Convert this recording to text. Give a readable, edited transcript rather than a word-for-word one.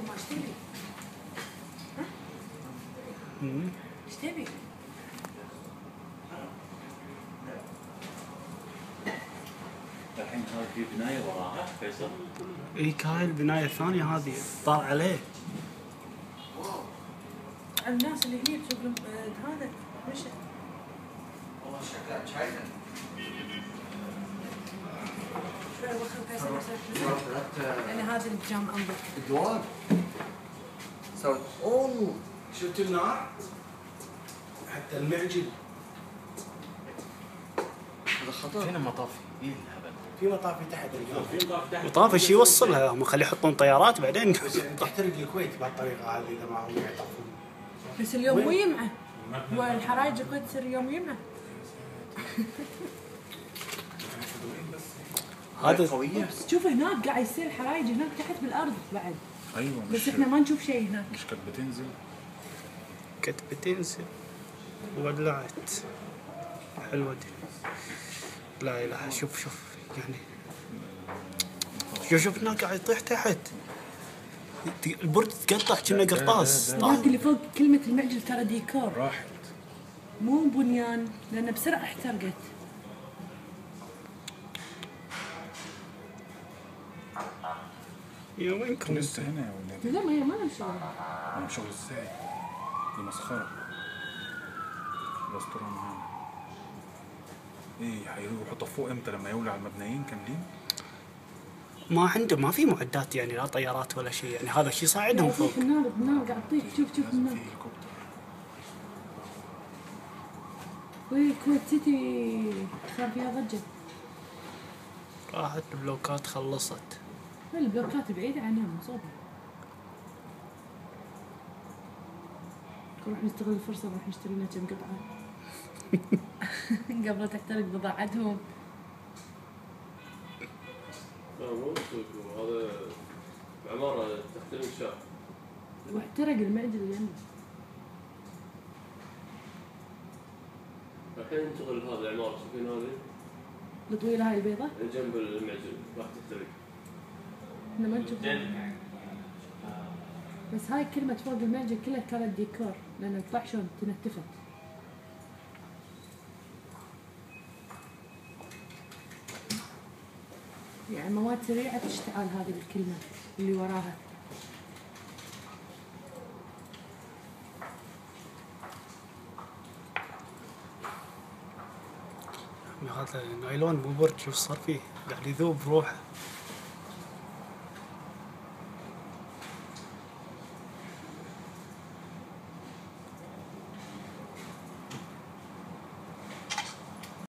ما ايش تبي؟ ها؟ ايش تبي؟ الحين هذه في بنايه وراها فيصل؟ اي هاي البنايه الثانيه هذه طار عليه. الناس اللي هني تشوف هذا مشى. والله شكلها تشاينا. شوي وخر فيصل يعني هذه البيجامه انظر. الدوام سوت اوه شفت النار؟ حتى المعجن هذا خطر. فين المطافي؟ ايه الهبل؟ في مطافي تحت اليوم. في مطافي تحت. مطافي شي يوصلها هم خلي يحطون طيارات بعدين. بس يعني تحترق الكويت بهالطريقه هذه اذا ما هم يعطفون. بس اليوم مو يمعه. والحرايج الكويت تصير اليوم يمعه. هذا قويه. بس شوف هناك قاعد يصير حرايج هناك تحت بالارض بعد. ايوه بس احنا ما نشوف شيء هناك. مش كانت بتنزل؟ كانت بتنزل ولعت. حلوه دي. لا اله شوف يعني شوف هناك قاعد يطيح تحت. البرج تقطع كأنه قرطاس. هناك اللي فوق كلمة المعجل ترى ديكور راحت. مو بنيان لأنه بسرعة احترقت. يا وينكم؟ لسه هنا يا ولاد. لا ما هي ما لها شغل. ما شغل ازاي؟ دي مسخره. الاسطوره معانا. ايه هيروحوا يطفوه امتى؟ لما يولع المبنيين كاملين؟ ما عنده ما في معدات يعني لا طيارات ولا شيء يعني هذا الشيء يساعدهم فوق. النار قاعد تطيح. شوف النار. في هليكوبتر. وي كويت سيتي صار فيها ضجة. راحت البلوكات خلصت. البلوكات بعيدة عنها من صوبها. نروح نستغل الفرصة نروح نشتري لنا كم قطعة قبل تحترق بضاعتهم. لا مو سوق هذا عمارة تحت الإنشاء. واحترق المعجل اللي عنده. الحين نشتغل هذا العمارة شوفين هذه الطويلة هاي البيضة. جنب المعجل راح تحترق. احنا ما نشوف. بس هاي كلمة فوق المعجل كلها كانت ديكور لأن الطاح شلون تنتفت. يعني مواد سريعة تشتعل هذه الكلمة اللي وراها. هذا النايلون مو برج شوف صار فيه قاعد يذوب روحه.